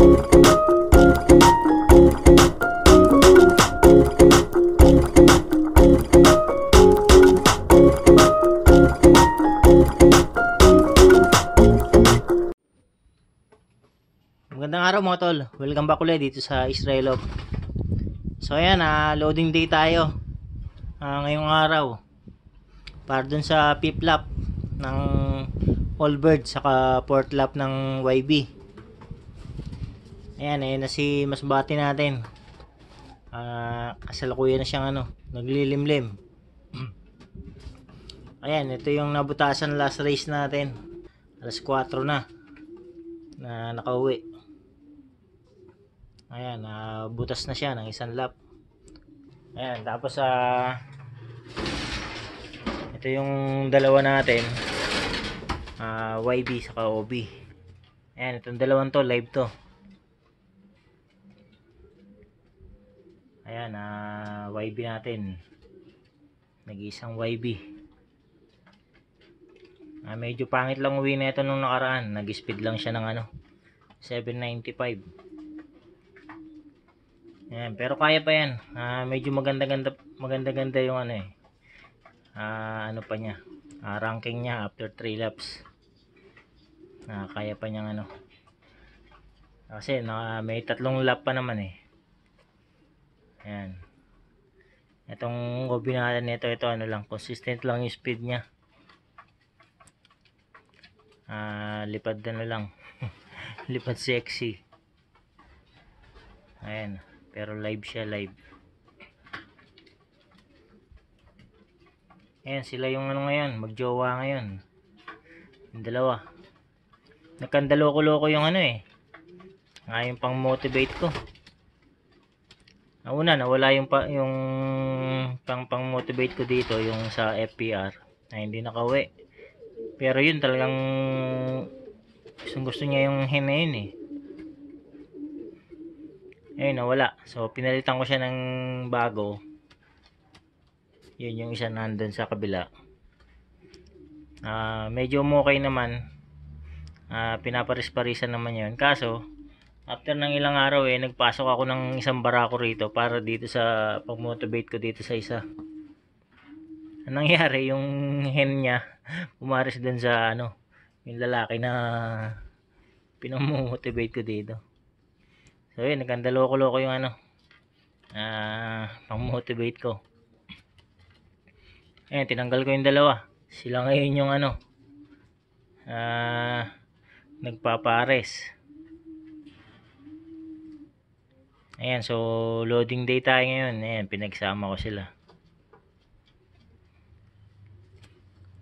Magandang araw mga tol, welcome back ulit dito sa Israelov. So ayan, loading day tayo ngayong araw para dun sa fifth lap ng Allbird saka fourth lap ng YB. Ayan, ayan na si Masbate natin. Kasalukuyan na siyang naglilimlim. Ayan, ito yung nabutasan last race natin. Alas 4 na nakauwi. Ayan, butas na siya ng isang lap. Ayan, tapos ito yung dalawa natin, YB saka OB. Ayan, itong dalawang to live to. Ayan, YB natin, nag-iisang YB. Medyo pangit lang uwi na ito nung nakaraan, nag-speed lang siya ng 795. Ayan, pero kaya pa yan. Medyo maganda yung pa niya, ranking niya after 3 laps. Kaya pa niyang kasi may 3 lap pa naman Ayan, itong kombinada nito, ito lang, consistent lang yung speed niya. Lipad na lang lipad sexy. Ayan, pero live siya, live. Ayan, sila yung ngayon, magjowa ngayon, yung dalawa. Nagkandaloko-loko yung yung pang motivate ko. Una, nawala yung pang motivate ko dito, yung sa FPR na hindi nakauwi. Pero yun talagang gusto niya yung hen na yun Ayun, nawala. So pinalitan ko siya ng bago. Yun yung isa nandun sa kabila. Medyo okay naman. Pinaparis-parisan naman yun. Kaso after ng ilang araw nagpasok ako ng isang barako rito para dito sa pag-motivate ko dito sa isa. Anong nangyari, yung hen niya pumaris dun sa yung lalaki na pinamotivate ko dito. So yun, nagkandaloko-loko yung pang-motivate ko. Ayan, tinanggal ko yung dalawa. Sila ngayon yung nagpapares. Ayan, so loading day tayo ngayon. Ayan, pinagsama ko sila.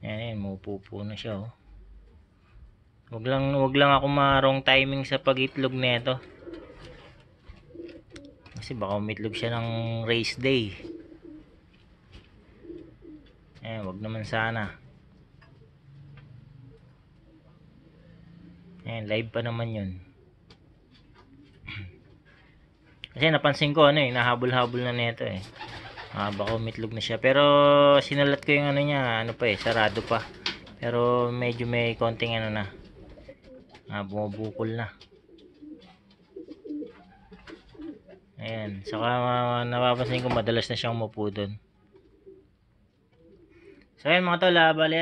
Ayan, mupupo na siya Wag lang ako wrong timing sa pag-itlog nito. Kasi baka umitlog siya ng race day. Wag naman sana. Live pa naman yun. Kasi napansin ko nahabol-habol na nito baka umitlog na siya. Pero sinalat ko yung niya, sarado pa. Pero medyo may konting bumubukol na. Ayan, saka napapansin ko madalas na siyang umupo doon. So ayan mga tol, bali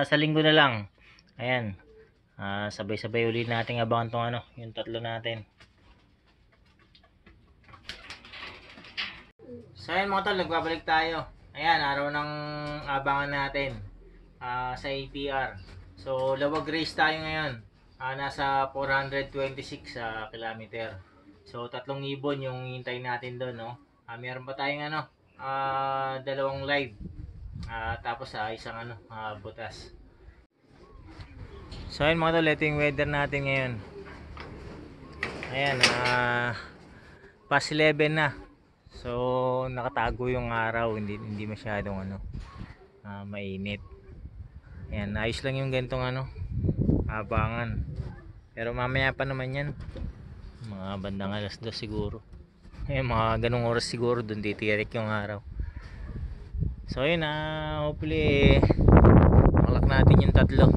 sa linggo na lang. Ayan, sabay-sabay ulit natin abangan tong yung tatlo natin. So ayan mga tol, nagbabalik tayo. Ayan, araw ng abangan natin sa APR. So lawag race tayo ngayon. Nasa 426 kilometer. So 3,000 yung hintayin natin doon meron pa tayong dalawang live. Tapos isang butas. So ayun mga tol, ito yung weather natin ngayon. Ayan, past 11 na. So nakatago yung araw, hindi masyadong mainit. Ayan, ayos lang yung ganitong abangan. Pero mamaya pa naman yan, mga bandang alas 2 siguro. Mga ganung oras siguro doon titirik yung araw. So ayun, hopefully makalak natin yung tatlo,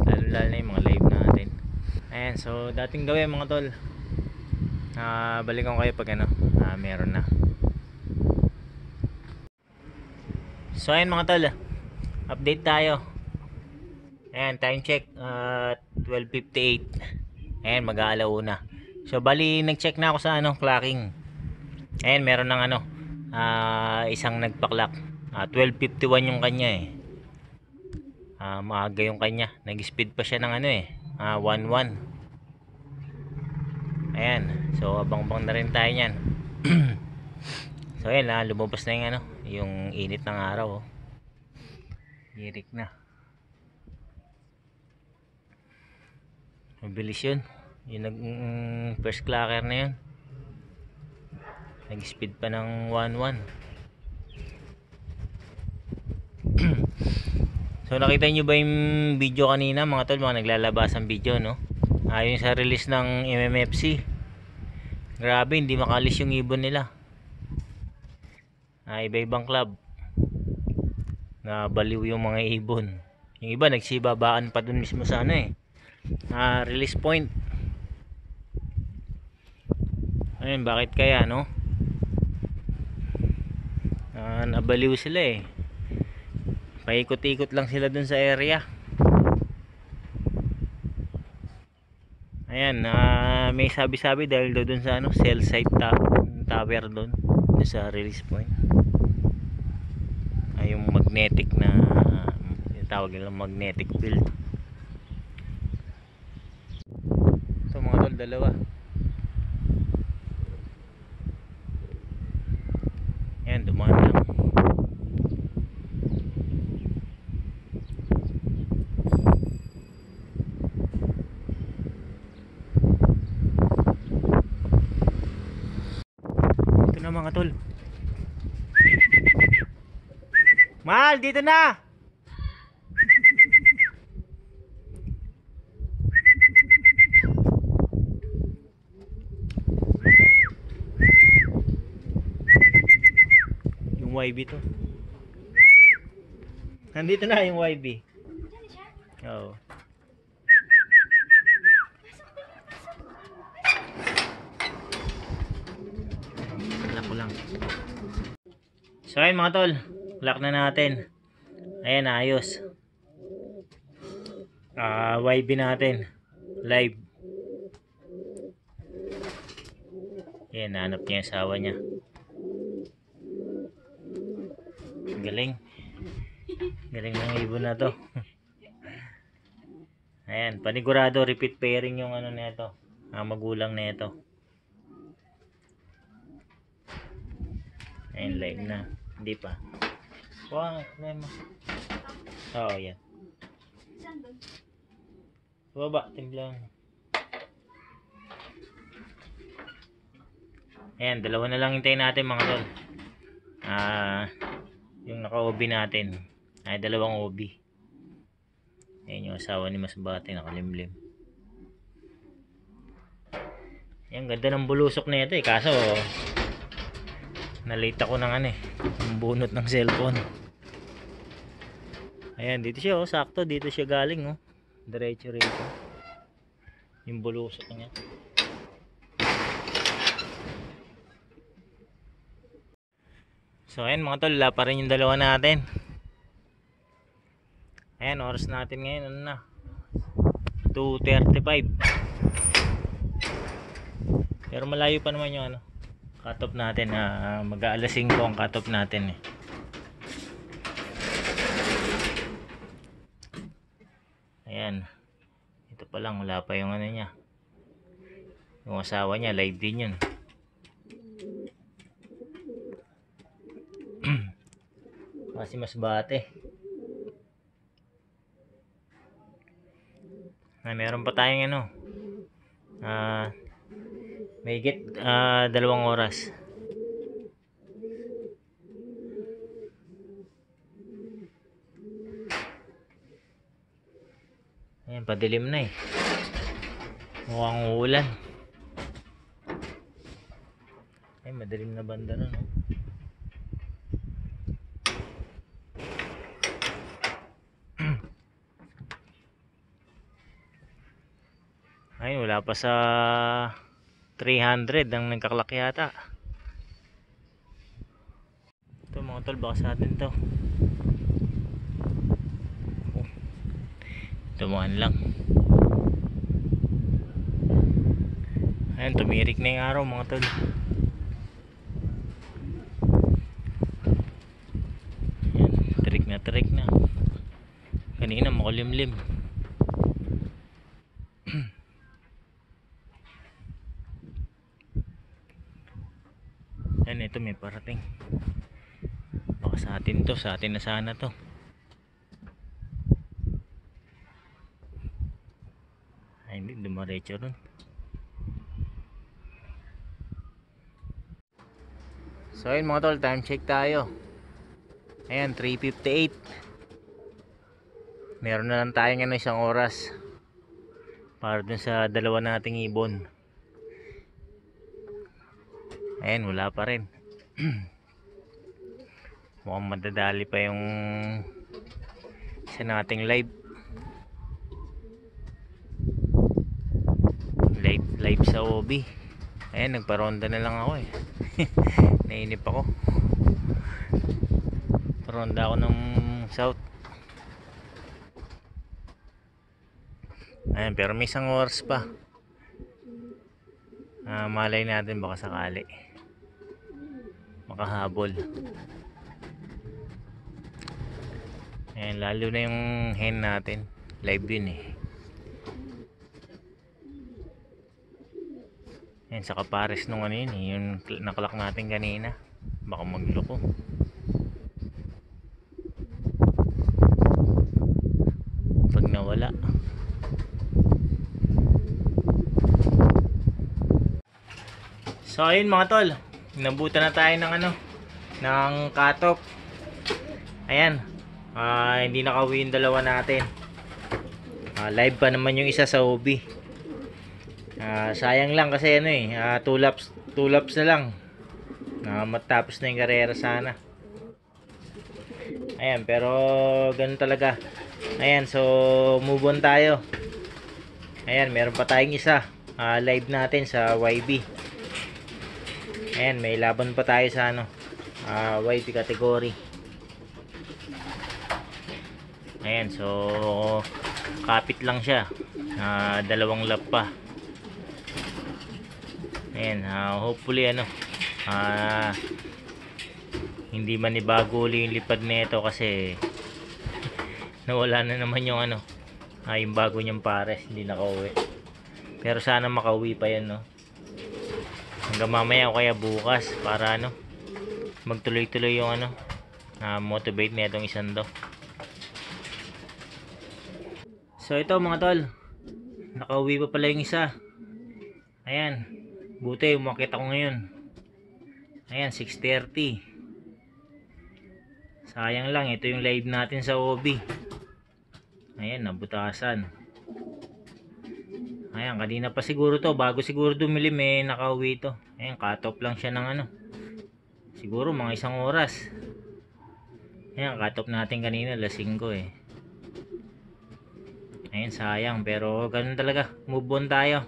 lalo na yung mga live natin. Ayan, so dating gawin mga tol. Balikan ko kayo pag ano, meron na. So ayan mga tol, update tayo. Ayan, time check 12:58. Ayan, mag-aalauna. So bali nag-check na ako sa ano, clocking. Ayan, meron ng ano, isang nagpa-clock. 12:51 yung kanya eh. Maaga yung kanya. Nag-speed pa siya ng ano eh, 11. Ayan, so abang-abang na rin tayo niyan. So ayan, lumabas na yung ano, yung init ng araw. Hirik na. Mabilis yun. Yung first clocker na yun. Nag-speed pa ng 11. So nakita nyo ba yung video kanina mga tol, mga naglalabas ang video, no? Yung sa release ng MMFC. Grabe, hindi makalis yung ibon nila. Iba-ibang club. Baliw yung mga ibon. Yung iba nagsibabaan pa dun mismo sa ano eh, release point. Ayun, bakit kaya, no? Nabaliw sila eh. Paikot-ikot lang sila dun sa area. Ayan, may sabi-sabi dahil dun sa ano, cell site tower dun sa release point. Yung magnetic na tawag nilang magnetic field. Ito mga tol, dalawa. Ayan, dumaan lang. Ito na mga tol. Mahal, dito na! Yung YB to. Nandito na yung YB. Oo. Lock ko lang. So ayun mga tol, lock na natin. Ayan, ayos. YB natin live. Ayan, nahanap niya yung asawa niya. Galing. Galing ng ibon na to. Ayan, panigurado repeat pairing yung ano nito, magulang nito. Ayan, live na. Hindi pa. Wow, oo, yan. Baba, timblang. Ayan, dalawa na lang hintayin natin mga tol. Yung naka-OB natin. Dalawang OB. Ayan yung asawa ni Masbate, nakalimlim. Ayan, ganda ng bulusok na ito eh. Kaso, nalate ako ng ano eh, yung bunot ng cellphone. Ayan, dito siya oh, sakto. Dito siya galing oh. Diretso rito. Yung bulusok niya. So ayan mga tol, pa rin yung dalawa natin. Ayan, oras natin ngayon ano na, 2:35. Pero malayo pa naman yung ano, cut off natin. Mag-aalas 5 ang cut off natin eh. Ayan, ito pa lang, wala pa yung ano niya, yung asawa niya, live din yun. Kasi Masbate. Meron pa tayong ano, may higit 2 oras. Ayan, padilim na eh. Mukhang ulan. Ay, madilim na banda na no. Ayun, pa sa 300 ang nagkaklak yata. Ito mga tol, baka sa atin to. Dumaan lang. Ayan, tumirik na yung araw mga tol. Ayan, tirik na. Kanina makulimlim. Ayan, ito may parating. Baka sa atin to, sa atin na sana to. Ay, hindi dumaretso ron. So ayun mga tol, time check tayo. Ayan, 3:58. Meron na lang tayong isang oras para dun sa dalawa nating ibon. Ayan, wala pa rin. Mukhang madadali pa yung isa nating live sa OB. Ayan, nagparonda na lang ako eh. Nainip ako. Paronda ako ng south. Ayan, pero may isang oras pa. Malay natin baka sakali makahabol. Ayan, lalo na yung hen natin. Live yun eh. Ayan, sa kapares nung ano yun eh, yung nakalak natin kanina. Baka magloko. Pag nawala. So ayun mga tol, nabutan na tayo ng ng cut-off. Ayan, hindi nakauwi yung dalawa natin. Live pa naman yung isa sa OB. Sayang lang kasi 2 laps na lang. Matapos na yung karera sana. Ayan, pero ganun talaga. Ayan, so move on tayo. Ayan, meron pa tayong isa live natin sa YB. Ayan, may laban pa tayo sa YB category. Ayan, so kapit lang siya. 2 lap pa. Ayan, hopefully hindi manibago ulit yung lipad nito kasi nawala na naman yung yung bago niyang pares, hindi nakauwi. Pero sana makauwi pa yan, no? Hanggang mamaya o kaya bukas para magtuloy-tuloy yung motivate na itong isang to. So ito mga tol, nakauwi pa pala yung isa. Ayan, buti umakit ako ngayon. Ayan, 6:30. Sayang lang, ito yung live natin sa OB. Ayan, nabutasan. Ayan, kanina pa siguro to, bago siguro dumilim nakauwi to. Ayan, cut off lang siya ng siguro mga 1 oras. Ayan, cut off natin kanina, 5:00 eh. Ayan, sayang, pero ganun talaga, move on tayo.